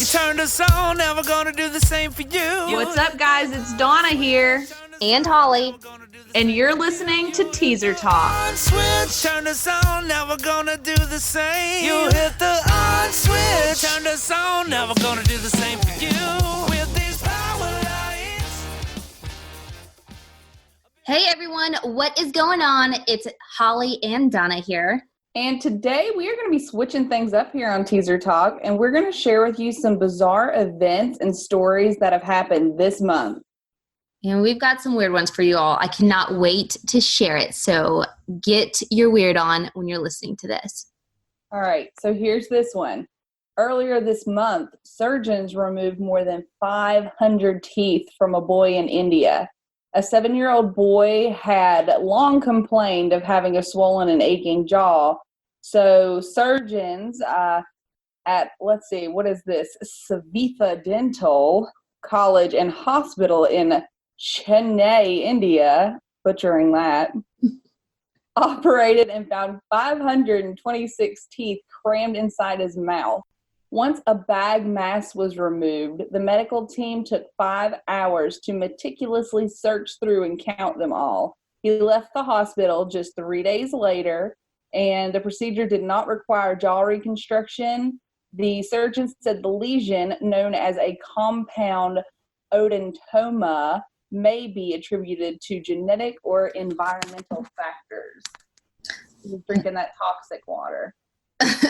Turned us on, never gonna do the same for you. What's up, guys? It's Donna here. And Holly. And you're listening to Teaser Talk. On switch, turned us on, never gonna do the same. You hit the on switch, turned us on, never gonna do the same for you. With these power lights. Hey everyone, what is going on? It's Holly and Donna here. And today we are going to be switching things up here on Teaser Talk, and we're going to share with you some bizarre events and stories that have happened this month. And we've got some weird ones for you all. I cannot wait to share it. So get your weird on when you're listening to this. All right, so here's this one. Earlier this month, surgeons removed more than 500 teeth from a boy in India. A 7-year-old boy had long complained of having a swollen and aching jaw. So surgeons at, Savitha Dental College and Hospital in Chennai, India, butchering that, operated and found 526 teeth crammed inside his mouth. Once a bag mass was removed, the medical team took 5 hours to meticulously search through and count them all. He left the hospital just 3 days later, and the procedure did not require jaw reconstruction. The surgeon said the lesion, known as a compound odontoma, may be attributed to genetic or environmental factors. He was drinking that toxic water.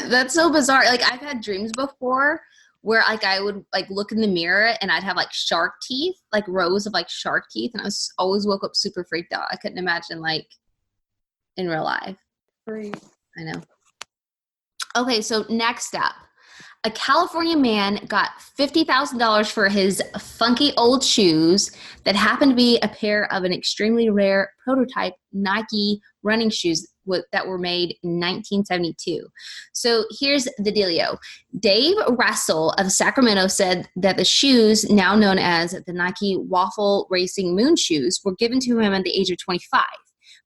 That's so bizarre. Like, I've had dreams before where I would look in the mirror and I'd have shark teeth, rows of shark teeth, and I was always woke up super freaked out. I couldn't imagine in real life. Freak. I know. Okay, so next up. A California man got $50,000 for his funky old shoes that happened to be a pair of an extremely rare prototype Nike running shoes that were made in 1972. So here's the dealio. Dave Russell of Sacramento said that the shoes, now known as the Nike Waffle Racing Moon shoes, were given to him at the age of 25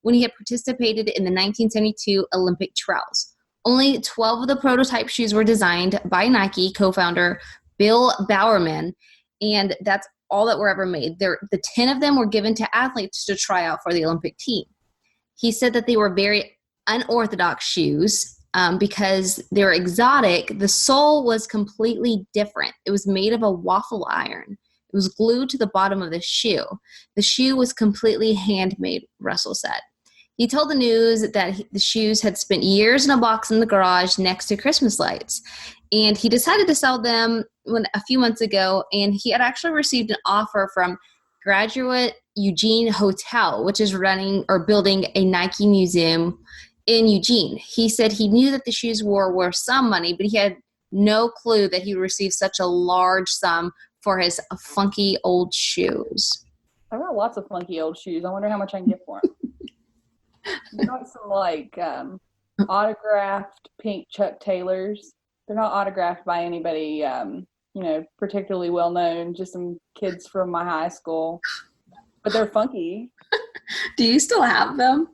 when he had participated in the 1972 Olympic trials. Only 12 of the prototype shoes were designed by Nike co-founder Bill Bowerman, and that's all that were ever made. The 10 of them were given to athletes to try out for the Olympic team. He said that they were very unorthodox shoes because they were exotic. The sole was completely different. It was made of a waffle iron. It was glued to the bottom of the shoe. The shoe was completely handmade, Russell said. He told the news that the shoes had spent years in a box in the garage next to Christmas lights, and he decided to sell them a few months ago, and he had actually received an offer from Graduate Eugene Hotel, which is running or building a Nike museum in Eugene. He said he knew that the shoes were worth some money, but he had no clue that he would receive such a large sum for his funky old shoes. I got lots of funky old shoes. I wonder how much I can get for them. I got some autographed pink Chuck Taylors. They're not autographed by anybody, particularly well known, just some kids from my high school. But they're funky. Do you still have them?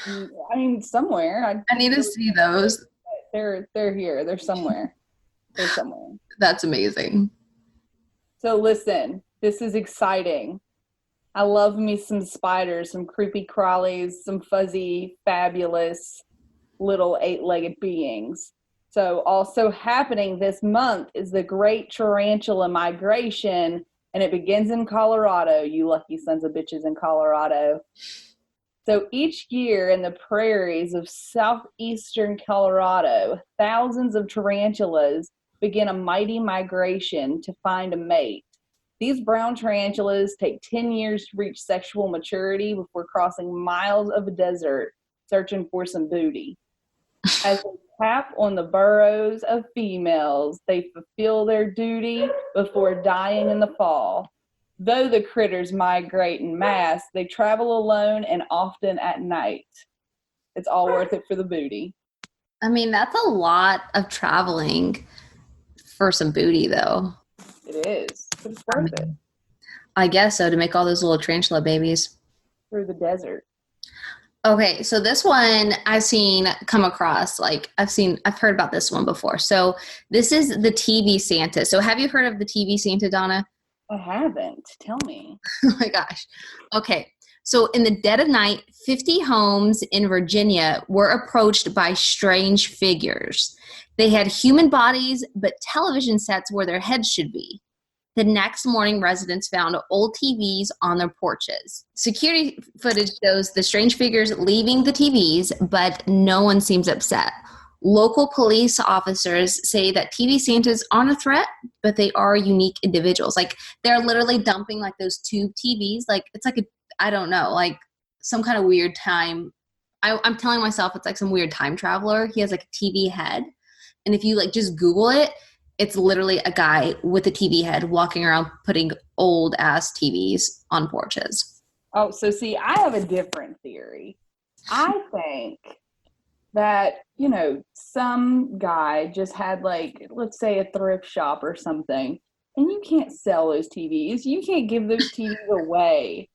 I mean, somewhere. I need to see those. They're here. They're somewhere. They're somewhere. That's amazing. So listen, this is exciting. I love me some spiders, some creepy crawlies, some fuzzy, fabulous little 8-legged beings. So also happening this month is the Great Tarantula Migration, and it begins in Colorado, you lucky sons of bitches in Colorado. So each year in the prairies of southeastern Colorado, thousands of tarantulas begin a mighty migration to find a mate. These brown tarantulas take 10 years to reach sexual maturity before crossing miles of desert searching for some booty. As they tap on the burrows of females, they fulfill their duty before dying in the fall. Though the critters migrate en masse, they travel alone and often at night. It's all worth it for the booty. I mean, that's a lot of traveling for some booty, though. It is. But it's worth it. I guess so, to make all those little tarantula babies. Through the desert. Okay, so this one come across, like I've heard about this one before. So this is the TV Santa. So have you heard of the TV Santa, Donna? I haven't. Tell me. Oh my gosh. Okay. So in the dead of night, 50 homes in Virginia were approached by strange figures. They had human bodies, but television sets where their heads should be. The next morning, residents found old TVs on their porches. Security footage shows the strange figures leaving the TVs, but no one seems upset. Local police officers say that TV Santas aren't a threat, but they are unique individuals. Like they're literally dumping like those tube TVs. Like it's like I don't know, like some kind of weird time. I'm telling myself it's like some weird time traveler. He has like a TV head. And if you like just Google it, it's literally a guy with a TV head walking around putting old ass TVs on porches. Oh, so see, I have a different theory. I think that, some guy just had like, let's say a thrift shop or something, and you can't sell those TVs. You can't give those TVs away.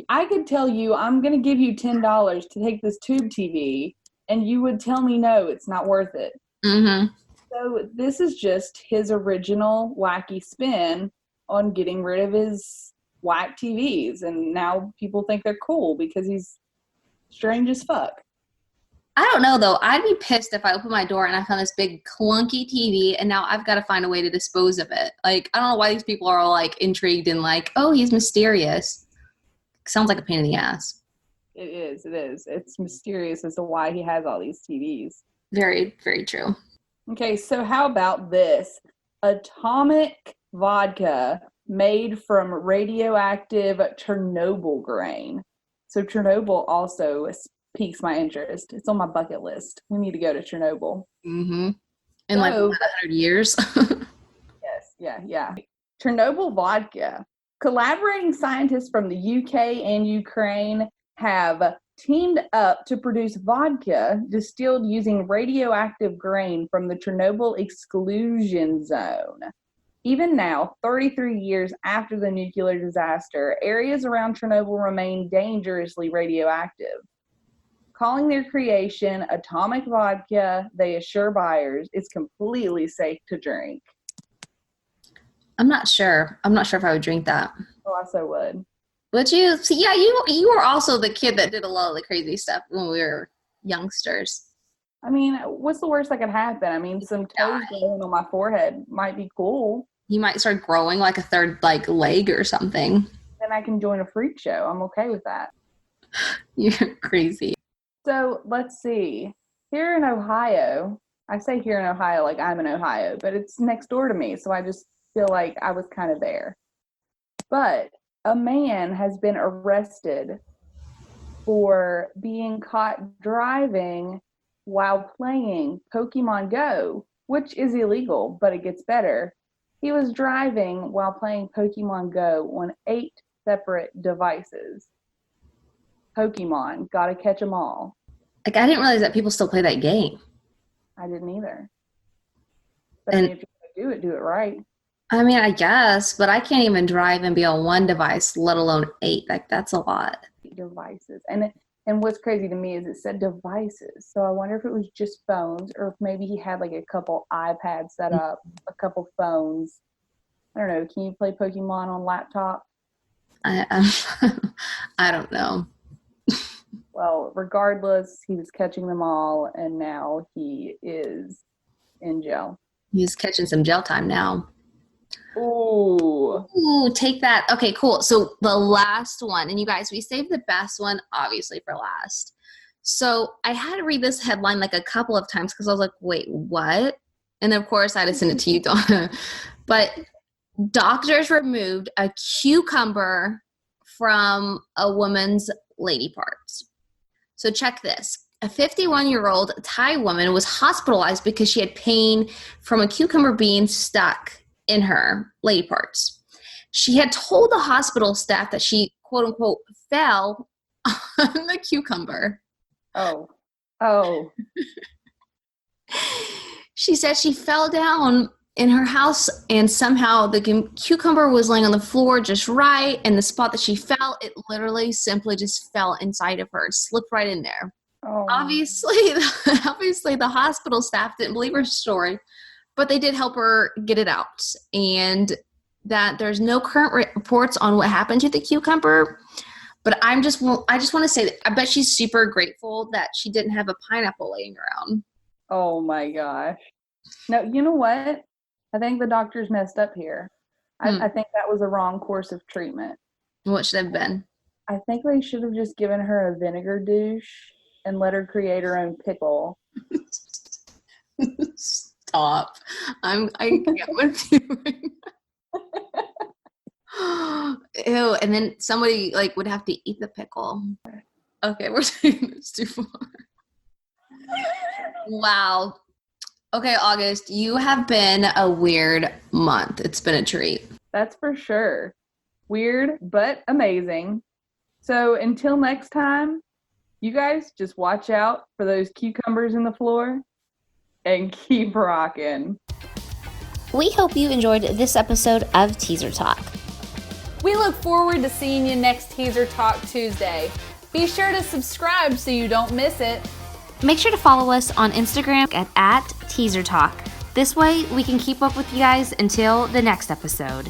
I could tell you, I'm going to give you $10 to take this tube TV, and you would tell me, no, it's not worth it. Mm-hmm. So this is just his original wacky spin on getting rid of his whack TVs. And now people think they're cool because he's strange as fuck. I don't know though. I'd be pissed if I opened my door and I found this big clunky TV and now I've got to find a way to dispose of it. Like, I don't know why these people are all like intrigued and like, oh, he's mysterious. Sounds like a pain in the ass. It is. It's mysterious as to why he has all these TVs. Very, very true. Okay, so how about this? Atomic vodka made from radioactive Chernobyl grain. So Chernobyl also piques my interest. It's on my bucket list. We need to go to Chernobyl. Mm-hmm. In like 100 years. Yes, yeah. Chernobyl vodka. Collaborating scientists from the UK and Ukraine have teamed up to produce vodka distilled using radioactive grain from the Chernobyl exclusion zone. Even now, 33 years after the nuclear disaster, areas around Chernobyl remain dangerously radioactive. Calling their creation atomic vodka, they assure buyers it's completely safe to drink. I'm not sure if I would drink that. Oh, I so would. Would you? See, yeah, you were also the kid that did a lot of the crazy stuff when we were youngsters. I mean, what's the worst that could happen? I mean, some toes growing on my forehead might be cool. You might start growing like a third like leg or something. Then I can join a freak show. I'm okay with that. You're crazy. So let's see. Here in Ohio, I say here in Ohio like I'm in Ohio, but it's next door to me, so I just feel like I was kind of there. But a man has been arrested for being caught driving while playing Pokemon Go, which is illegal, but it gets better. He was driving while playing Pokemon Go on 8 separate devices. Pokemon, gotta catch them all. Like, I didn't realize that people still play that game. I didn't either. But I mean, if you're gonna do it right. I mean, I guess, but I can't even drive and be on one device, let alone 8. Like, that's a lot. Devices. And what's crazy to me is it said devices. So I wonder if it was just phones or if maybe he had like a couple iPads set up, a couple phones. I don't know. Can you play Pokemon on laptop? I don't know. Well, regardless, he was catching them all, and now he is in jail. He's catching some jail time now. Ooh, take that. Okay, cool. So the last one, and you guys, we saved the best one, obviously, for last. So I had to read this headline like a couple of times because I was like, wait, what? And then, of course, I had to send it to you, Donna. But doctors removed a cucumber from a woman's lady parts. So check this. A 51-year-old Thai woman was hospitalized because she had pain from a cucumber being stuck in her lady parts. She had told the hospital staff that she, quote unquote, fell on the cucumber. Oh. She said she fell down in her house, and somehow the cucumber was laying on the floor just right, and the spot that she fell, it literally simply just fell inside of her. It slipped right in there. Oh. Obviously, the hospital staff didn't believe her story, but they did help her get it out. And that there's no current reports on what happened to the cucumber. But I just want to say that I bet she's super grateful that she didn't have a pineapple laying around. Oh my gosh. No, you know what? I think the doctors messed up here. I think that was a wrong course of treatment. What should have been? I think they should have just given her a vinegar douche and let her create her own pickle. Stop. I get what you're doing. Ew, and then somebody like would have to eat the pickle. Okay, we're taking this too far. Wow. Okay, August, you have been a weird month. It's been a treat. That's for sure. Weird, but amazing. So until next time, you guys just watch out for those cucumbers in the floor and keep rocking. We hope you enjoyed this episode of Teaser Talk. We look forward to seeing you next Teaser Talk Tuesday. Be sure to subscribe so you don't miss it. Make sure to follow us on Instagram at Teaser Talk. This way we can keep up with you guys until the next episode.